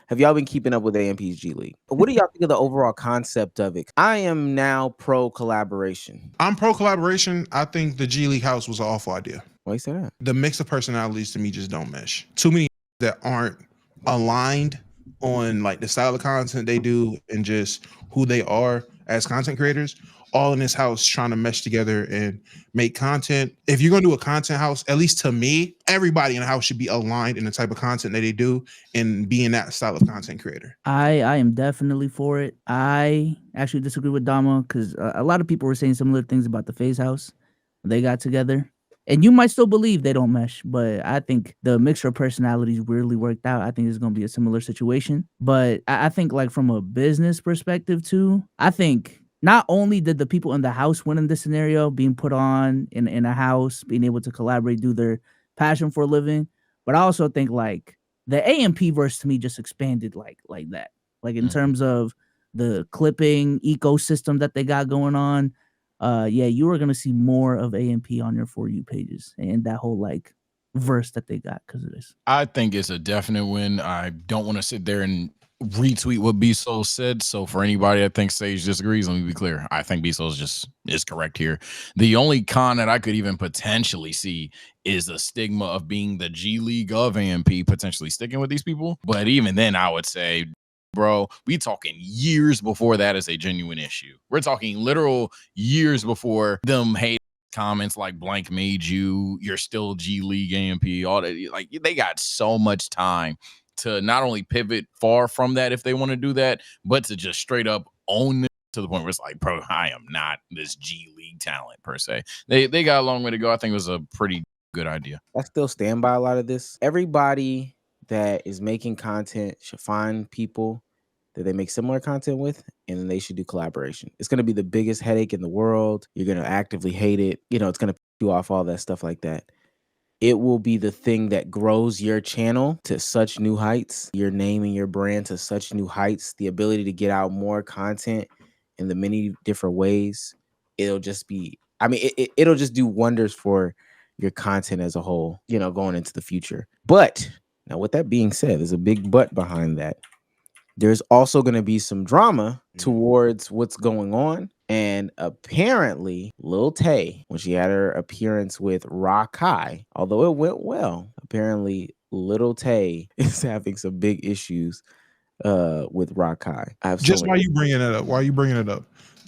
Have y'all been keeping up with AMP's G League? What do y'all think of the overall concept of it? I am now pro collaboration. I'm pro collaboration. I think the G League house was an awful idea. Why you say that? The mix of personalities to me just don't mesh. Too many that aren't aligned on like the style of content they do and just who they are as content creators, all in this house trying to mesh together and make content. If you're gonna do a content house, at least to me, everybody in the house should be aligned in the type of content that they do and being that style of content creator. I am definitely for it. I actually disagree with Dama because a lot of people were saying similar things about the Phase House. They got together. And you might still believe they don't mesh, but I think the mixture of personalities weirdly worked out. I think it's going to be a similar situation. But I think like from a business perspective too, I think not only did the people in the house win in this scenario, being put on in a house, being able to collaborate, do their passion for a living, but I also think like the AMP verse to me just expanded like that. Like in terms of the clipping ecosystem that they got going on. Yeah, you are gonna see more of AMP on your For You pages and that whole like verse that they got because of this. I think it's a definite win. I don't want to sit there and retweet what B-Soul said. So for anybody that thinks Sage disagrees, let me be clear. I think B-Soul is correct here. The only con that I could even potentially see is the stigma of being the G League of AMP potentially sticking with these people. But even then, I would say, bro, we talking years before that is a genuine issue. We're talking literal years before them hate comments like blank made you're still G League AMP, all that. Like they got so much time to not only pivot far from that if they want to do that, but to just straight up own it to the point where it's like, bro, I am not this G League talent per se. They got a long way to go. I think it was a pretty good idea. I still stand by a lot of this. Everybody that is making content should find people that they make similar content with, and then they should do collaboration. It's going to be the biggest headache in the world. You're going to actively hate it. You know, it's going to piss you off, all that stuff like that. It will be the thing that grows your channel to such new heights, your name and your brand to such new heights, the ability to get out more content in the many different ways. It'll just be, I mean, it'll just do wonders for your content as a whole, you know, going into the future. But now with that being said, there's a big but behind that. There's also going to be some drama towards what's going on. And apparently, Lil Tay, when she had her appearance with Rakai, although it went well, apparently Lil Tay is having some big issues with Rakai. Just why you bringing it up?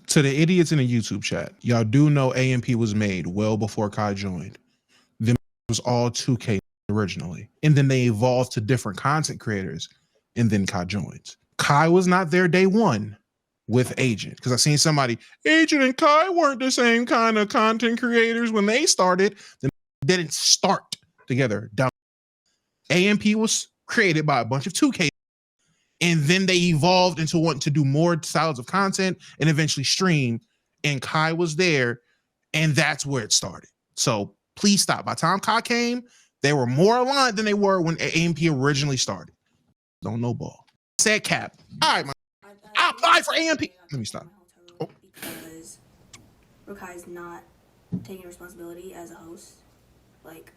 To the idiots in the YouTube chat, y'all do know AMP was made well before Kai joined. Them was all 2K originally. And then they evolved to different content creators. And then Kai joins. Kai was not there day one with Agent. Because I seen somebody, Agent and Kai weren't the same kind of content creators when they started. They didn't start together. AMP was created by a bunch of 2K. And then they evolved into wanting to do more styles of content and eventually stream. And Kai was there. And that's where it started. So please stop. By the time Kai came, they were more aligned than they were when AMP originally started. Don't know ball. Said cap. All right, man. I applied for AMP. Let me stop. Because Rakai's not taking responsibility as a host. Like,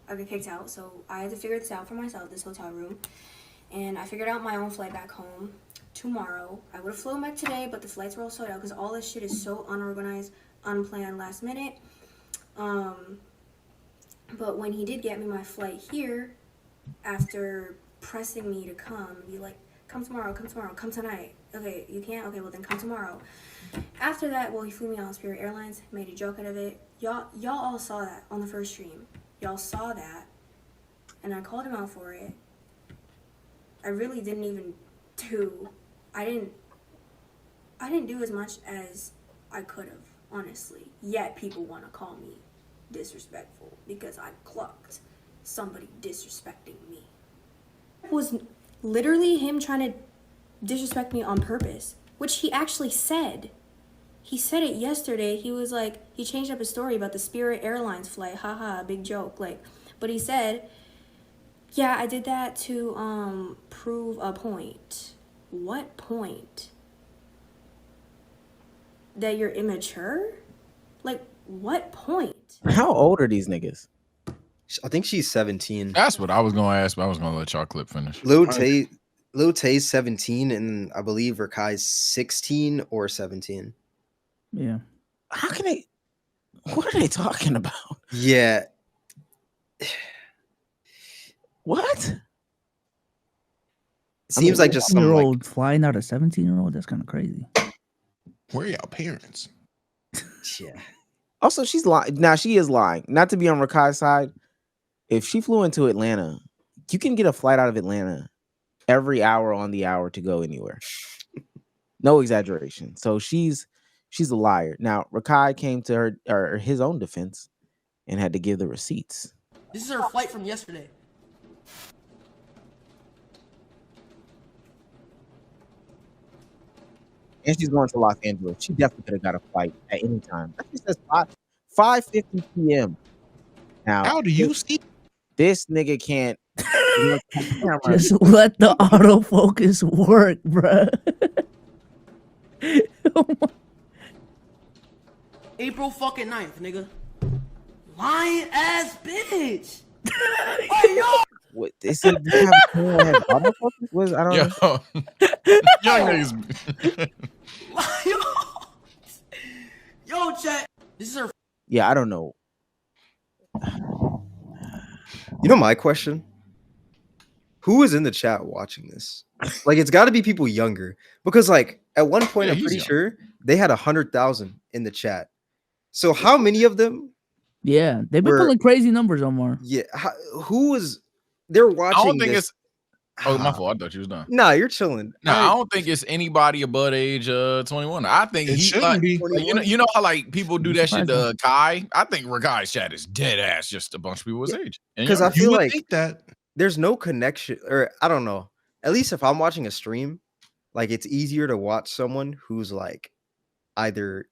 I got kicked out, so I had to figure this out for myself, this hotel room. And I figured out my own flight back home tomorrow. I would have flown back today, but the flights were all sold out because all this shit is so unorganized, unplanned, last minute. But when he did get me my flight here, after pressing me to come, be like, come tomorrow, come tonight. Okay, you can't? Okay, well then come tomorrow. After that, well, he flew me on Spirit Airlines, made a joke out of it. Y'all all saw that on the first stream. Y'all saw that, and I called him out for it. I really didn't even do, I didn't do as much as I could have, honestly. Yet people want to call me disrespectful because I clocked somebody disrespecting me. It was literally him trying to disrespect me on purpose, which he actually said. He said it yesterday. He was like, he changed up his story about the Spirit Airlines flight. Haha, big joke. Like, but he said, yeah, I did that to prove a point. What point? That you're immature? Like, what point? How old are these niggas? I think she's 17. That's what I was gonna ask, but I was gonna let y'all clip finish. Lil Tay's 17, and I believe Rakai's 16 or 17. Yeah. How can they? What are they talking about? Yeah. What? Seems like just some like, year-old flying out a 17-year-old. That's kind of crazy. Where are y'all parents? yeah. Also, she's lying. Now she is lying. Not to be on Rakai's side. If she flew into Atlanta, you can get a flight out of Atlanta every hour on the hour to go anywhere. No exaggeration. So she's a liar. Now Rakai came to her or his own defense and had to give the receipts. This is her flight from yesterday. And she's going to Los Angeles. She definitely could have got a flight at any time. That says 5:50 p.m. Now, How do you see? this nigga can't look at the camera. Just let the autofocus work, bruh. Oh my- April fucking 9th, nigga. Lying ass bitch. Hey, yo. What they said? They have autofocus? Was I don't know. Young niggas. Yo, chat. This is her. Yeah, I don't know. You know my question? Who is in the chat watching this? Like, it's got to be people younger, because like at one point, Yeah, I'm he's pretty young. sure they had 100,000 in the chat. So how many of them? Yeah, they've been We're- pulling crazy numbers, Omar. Yeah, who was? They're watching. I don't think this. it's. Oh, my fault. I thought you was done. Nah, you're chilling. No, I don't think it's anybody above the age 21. I think It he shouldn't like, be. like, you know how like people do I'm that shit surprised to Kai. I think Rakai's chat is dead ass just a bunch of people his age. And because I younger. You feel would like think that. there's no connection, or I don't know. At least if I'm watching a stream, like it's easier to watch someone who's like either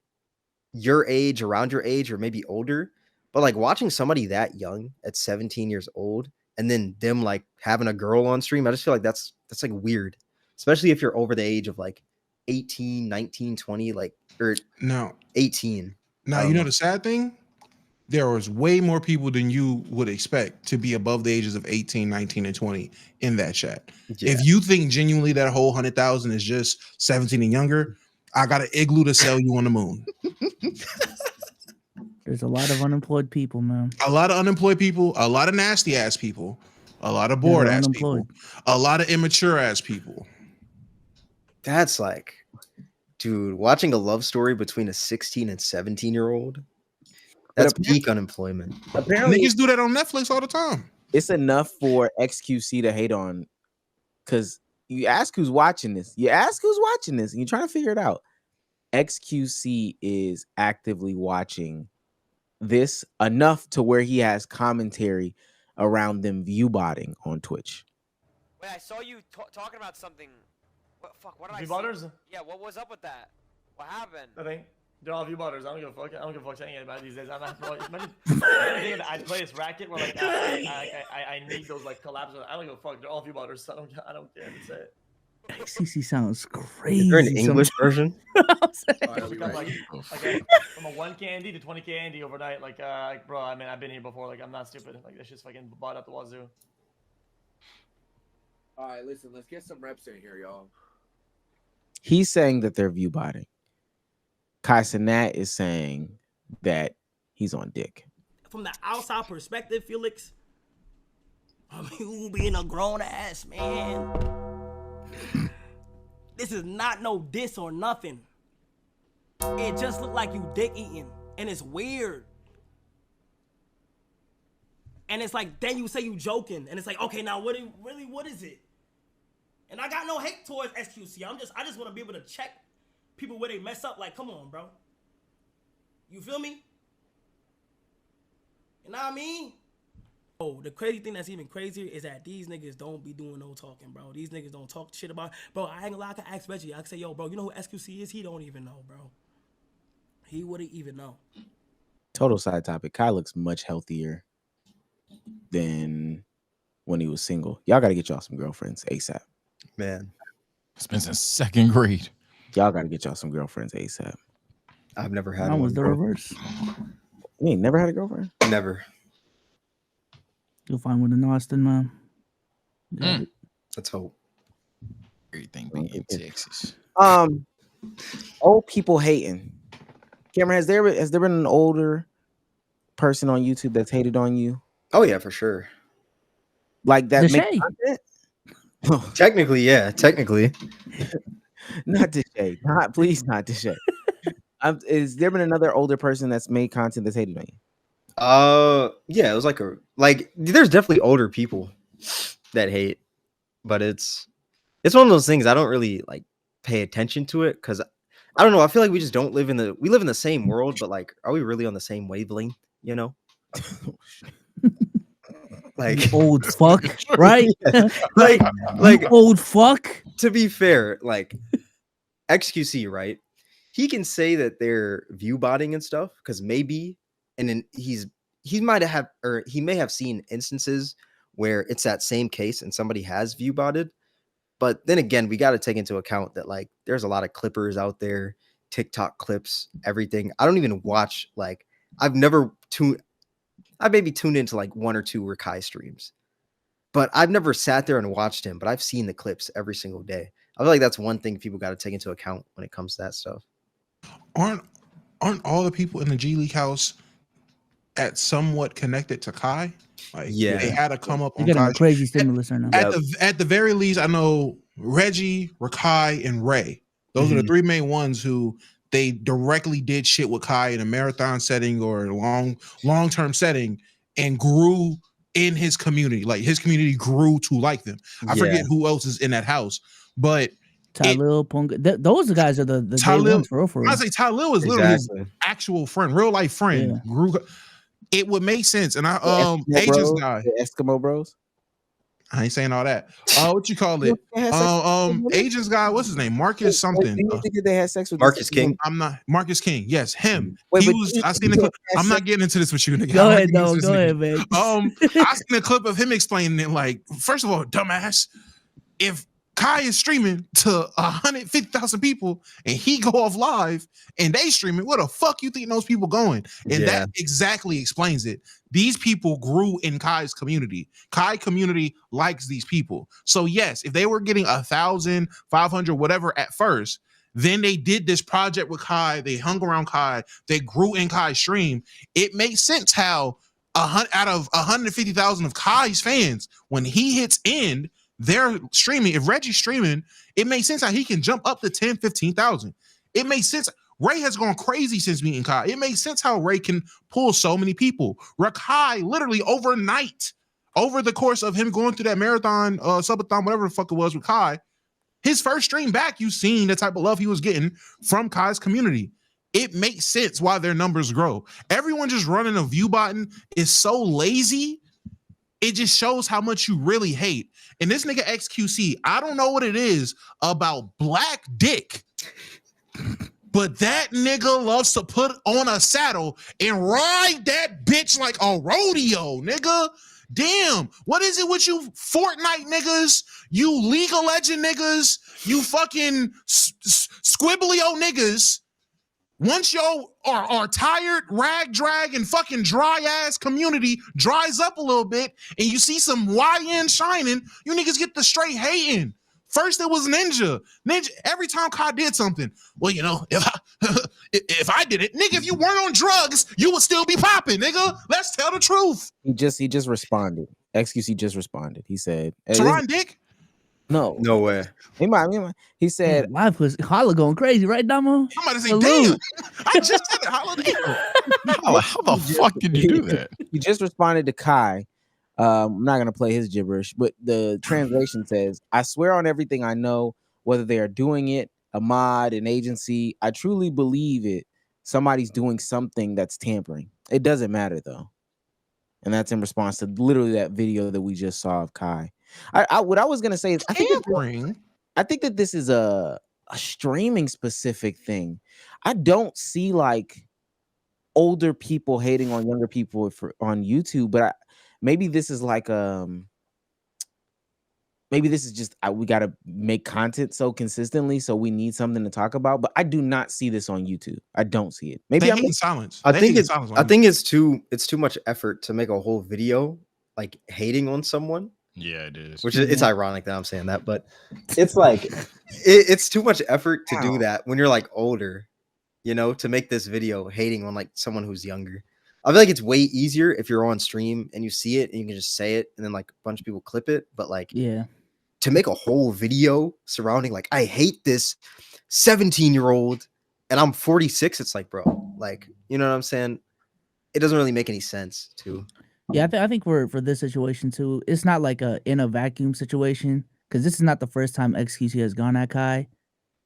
your age, around your age, or maybe older. But like watching somebody that young at 17 years old, and then them like having a girl on stream, I just feel like that's like weird, especially if you're over the age of like 18, 19, 20, like, or Now, 18. you know the sad thing? There was way more people than you would expect to be above the ages of 18, 19, and 20 in that chat. Yeah. If you think genuinely that whole 100,000 is just 17 and younger, I got an igloo to sell you on the moon. There's a lot of unemployed people, man. A lot of unemployed people, a lot of nasty ass people, a lot of Yeah, they're bored ass people, unemployed. a lot of immature ass people. That's like, dude, watching a love story between a 16 and 17-year-old, that's peak unemployment. Apparently, Niggas do that on Netflix all the time. it's enough for XQC to hate on, because you ask who's watching this. You ask who's watching this, and you're trying to figure it out. XQC is actively watching this enough to where he has commentary around them viewbotting on Twitch. Wait, I saw you talking about something. What fuck? What did I Viewbotters? see? Yeah, what was up with that? What happened? Nothing. They're all viewbotters. I don't give a fuck. I don't give a fuck saying anybody these days. I'm not. I play this racket where like I need those like collabs. I don't give a fuck. They're all viewbotters. So I don't care to say it. XCC sounds crazy. Is there an English version? We got like from a 1K Andy to 20K Andy overnight. Like bro, I mean I've been here before. Like I'm not stupid. Like this shit's fucking bought up the wazoo. All right, listen, let's get some reps in here, y'all. He's saying that they're viewbotting. Cenat is saying that he's on dick. From the outside perspective, Felix, I mean, you being a grown ass man. This is not no diss or nothing. It just looked like you dick eating, and it's weird. And it's like, then you say you joking, and it's like, okay, now what is it? And I got no hate towards SQC. I just want to be able to check people where they mess up. Like, come on, bro. You feel me? You know what I mean? Oh, the crazy thing that's even crazier is that these niggas don't be doing no talking, bro. These niggas don't talk shit about. Bro, I ain't gonna lie. I can ask Reggie. I can say, yo, bro, you know who SQC is? He don't even know, bro. He wouldn't even know. Total side topic. Kai looks much healthier than when he was single. Y'all got to get y'all some girlfriends ASAP. Man, It's been since second grade. Y'all got to get y'all some girlfriends ASAP. I've never had Mine one. was the bro. reverse. You ain't never had a girlfriend? Never. You'll find one in Austin, man. Mm. Let's hope. Everything be in Texas. Old people hating. Cameron, has there been an older person on YouTube that's hated on you? Oh yeah, for sure. Like that make Deshae. content? Technically, yeah. Technically. Not Deshae. Please not Deshae. Is there been another older person that's made content that's hated on you? Yeah, it was like there's definitely older people that hate, but it's one of those things I don't really like pay attention to it because I don't know. I feel like we just don't live in the same world, but like, are we really on the same wavelength? You know, like Old fuck, right? like old fuck. To be fair, like XQC, right? He can say that they're viewbotting and stuff because maybe, and then he may have seen instances where it's that same case and somebody has viewbotted. But then again, we got to take into account that like there's a lot of clippers out there, TikTok clips, everything. I don't even watch I've maybe tuned into like one or two Rakai streams, but I've never sat there and watched him. But I've seen the clips every single day. I feel like that's one thing people got to take into account when it comes to that stuff. Aren't all the people in the G League house at somewhat connected to Kai? Like, yeah, they had to come up You're on getting Kai. a crazy stimulus right now. At the very least, I know Reggie, Rakai, and Ray. Those are the three main ones who they directly did shit with Kai in a marathon setting or a long-term setting and grew in his community. Like his community grew to like them. I forget who else is in that house, but Talil, Punga, those guys are the day ones for real. I say Talil is literally his actual friend, real life friend. Yeah. Grew. It would make sense. And Agents guy, the Eskimo Bros. I ain't saying all that. What you call it? Agents guy, what's his name? Marcus something. Do you think that they had sex with Marcus King? I'm not Marcus King. Yes, him. Wait, I seen the clip. I'm not getting into this with you, nigga. Go ahead, man. I seen a clip of him explaining it. Like, first of all, dumbass, if Kai is streaming to 150,000 people and he go off live and they streaming, where the fuck you think those people going? And that exactly explains it. These people grew in Kai's community. Kai community likes these people. So yes, if they were getting 1,000, 500, whatever at first, then they did this project with Kai. They hung around Kai. They grew in Kai's stream. It makes sense how out of 150,000 of Kai's fans, when he hits end, they're streaming. If Reggie's streaming, it makes sense how he can jump up to 10, 15,000. It makes sense. Ray has gone crazy since meeting Kai. It makes sense how Ray can pull so many people. Rakai literally overnight, over the course of him going through that marathon, subathon, whatever the fuck it was with Kai, his first stream back, you've seen the type of love he was getting from Kai's community. It makes sense why their numbers grow. Everyone just running a Viewbotting is so lazy. It just shows how much you really hate. And this nigga XQC, I don't know what it is about black dick, but that nigga loves to put on a saddle and ride that bitch like a rodeo, nigga. Damn, what is it with you Fortnite niggas, you League of Legends niggas, you fucking Squibblio niggas? Once y'all are tired, rag, drag, and fucking dry ass community dries up a little bit and you see some YN shining, you niggas get the straight hating. First it was Ninja. Every time Kai did something, well, you know, if I did it, nigga, if you weren't on drugs, you would still be popping, nigga. Let's tell the truth. He just responded. XQC just responded. He said, hey, Teron Dick? No way. He said, live was Holla going crazy, right, Damo? I'm about to say, damn. I just said it. How the fuck did you do that? He just responded to Kai. I'm not gonna play his gibberish, but the translation says, I swear on everything I know, whether they are doing it, a mod, an agency, I truly believe it. Somebody's doing something that's tampering. It doesn't matter though. And that's in response to literally that video that we just saw of Kai. What I was gonna say is I think that this is a streaming specific thing. I don't see like older people hating on younger people on YouTube, but maybe this is like maybe this is just we got to make content so consistently, so we need something to talk about. But I do not see this on YouTube. I don't see it. Maybe I'm in silence. I think it's too much effort to make a whole video like hating on someone. Yeah, it is. Which is, it's ironic that I'm saying that, but it's like it's too much effort to do that when you're like older, you know, to make this video hating on like someone who's younger. I feel like it's way easier if you're on stream and you see it and you can just say it and then like a bunch of people clip it. But like, Yeah. to make a whole video surrounding like, I hate this 17-year-old and I'm 46, it's like, bro, like, you know what I'm saying? It doesn't really make any sense too. Yeah, I think for this situation too, it's not like a in a vacuum situation because this is not the first time XQC has gone at Kai.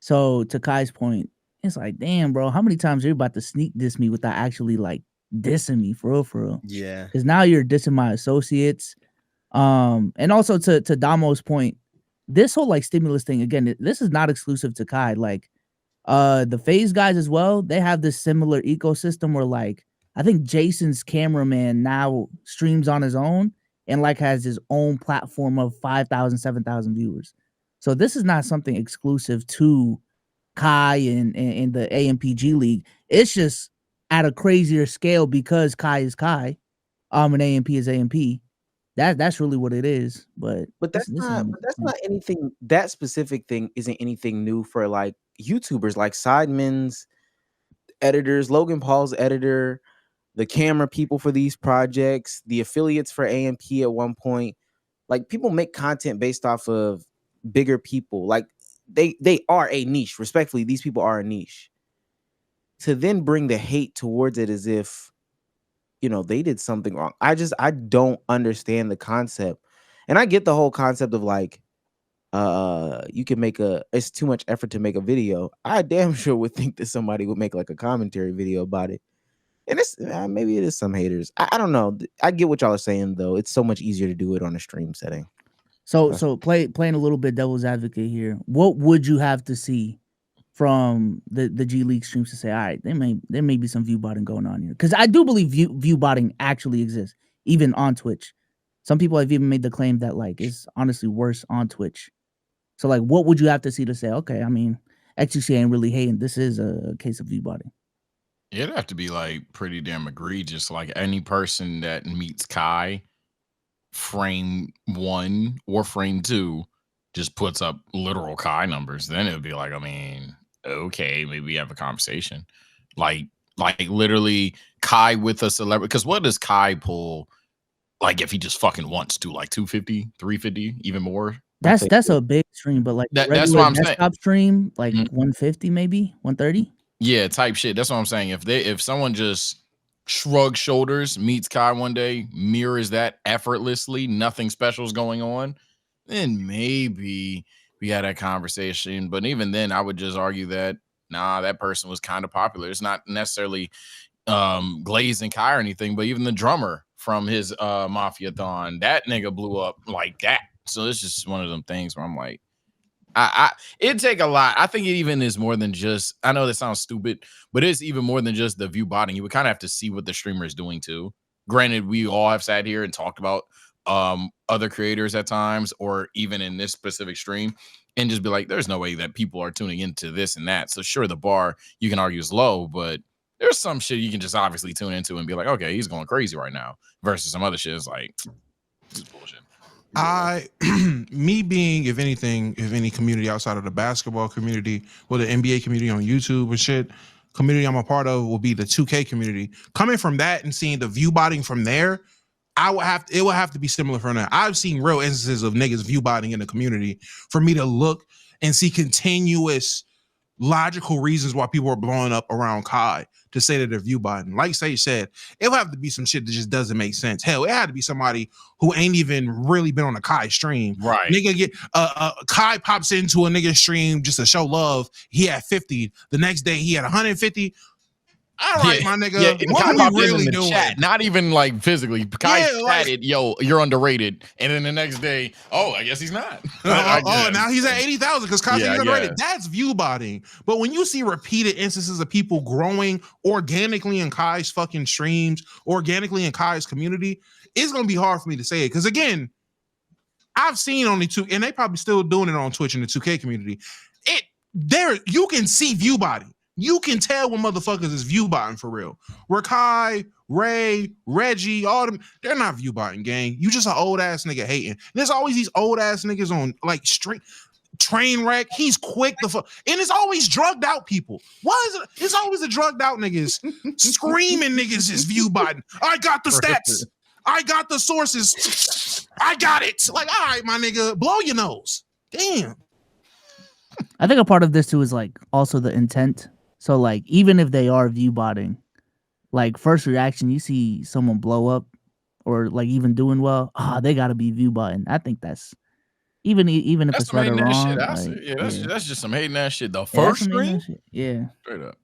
So to Kai's point, it's like, damn, bro, how many times are you about to sneak diss me without actually like dissing me for real? Yeah. Because now you're dissing my associates. And also to Damo's point, this whole like stimulus thing again, this is not exclusive to Kai. Like, the FaZe guys as well, they have this similar ecosystem where like I think Jason's cameraman now streams on his own and like has his own platform of 5,000, 7,000 viewers. So this is not something exclusive to Kai and the AMPG League. It's just at a crazier scale because Kai is Kai, and AMP is AMP. That's really what it is. But that's not anything. That specific thing isn't anything new for like YouTubers, like Sidemen's editors, Logan Paul's editor, the camera people for these projects, the affiliates for AMP at one point. Like people make content based off of bigger people. Like they are a niche. Respectfully, these people are a niche. To then bring the hate towards it as if, you know, they did something wrong. I don't understand the concept. And I get the whole concept of like, you can make it's too much effort to make a video. I damn sure would think that somebody would make like a commentary video about it. And it's maybe it is some haters. I don't know. I get what y'all are saying though. It's so much easier to do it on a stream setting. So playing a little bit devil's advocate here. What would you have to see from the G League streams to say, all right, there may be some viewbotting going on here? Because I do believe viewbotting actually exists, even on Twitch. Some people have even made the claim that like it's honestly worse on Twitch. So like, what would you have to see to say, okay, I mean, XQC ain't really hating. This is a case of viewbotting. It'd have to be like pretty damn egregious. Like any person that meets Kai, frame 1 or frame 2, just puts up literal Kai numbers. Then it would be like, I mean, okay, maybe we have a conversation. Like literally Kai with a celebrity. Because what does Kai pull? Like if he just fucking wants to, like 250, 350, even more. That's a big stream, but like that's what I'm desktop saying. Stream, like 150 maybe, 130. Yeah, type shit. That's what I'm saying. If someone just shrugs shoulders, meets Kai one day, mirrors that effortlessly, nothing special is going on, then maybe we had that conversation. But even then, I would just argue that that person was kind of popular. It's not necessarily glazing Kai or anything, but even the drummer from his Mafia-thon, that nigga blew up like that. So it's just one of them things where I'm like, it'd take a lot. I think it even is more than just, I know that sounds stupid, but it's even more than just the viewbotting. You would kind of have to see what the streamer is doing too. Granted, we all have sat here and talked about other creators at times, or even in this specific stream, and just be like, there's no way that people are tuning into this and that. So sure, the bar you can argue is low, but there's some shit you can just obviously tune into and be like, okay, he's going crazy right now, versus some other shit is like, this is bullshit. Me being, if any community outside of the basketball community or the NBA community on YouTube and shit, community I'm a part of will be the 2K community. Coming from that and seeing the viewbotting from there, it would have to be similar from that. I've seen real instances of niggas viewbotting in the community for me to look and see continuous logical reasons why people are blowing up around Kai to say that they're viewbotting. Like Sage said, it'll have to be some shit that just doesn't make sense. Hell, it had to be somebody who ain't even really been on a Kai stream. Right. Nigga get Kai pops into a nigga stream just to show love. He had 50. The next day he had 150. All right, my nigga. Yeah, what are we really doing? Chat, not even like physically. Kai like, chatted, yo, you're underrated. And then the next day, oh, I guess he's not. Now he's at 80,000 because Kai's underrated. Yeah. That's viewbotting. But when you see repeated instances of people growing organically in Kai's fucking streams, organically in Kai's community, it's going to be hard for me to say it. Because again, I've seen only two, and they probably still doing it on Twitch in the 2K community. You can see viewbotting. You can tell when motherfuckers is viewbotting for real. Where Kai Ray, Reggie, all them, they're not Viewbotting, gang. You just an old ass nigga hating. There's always these old ass niggas on like street train wreck. He's quick the fuck, and it's always drugged out people. Why is it? It's always the drugged out niggas screaming niggas is Viewbotting. I got the stats. I got the sources. I got it. Like, all right, my nigga, blow your nose. Damn. I think a part of this too is like also the intent. So like even if they are Viewbotting, like first reaction, you see someone blow up or like even doing well, they gotta be Viewbotting. I think that's even if That's it's some right or hating ass wrong. shit. Like, That's just some hating ass shit. The yeah, first that's some hating screen, ass shit. Yeah. straight up.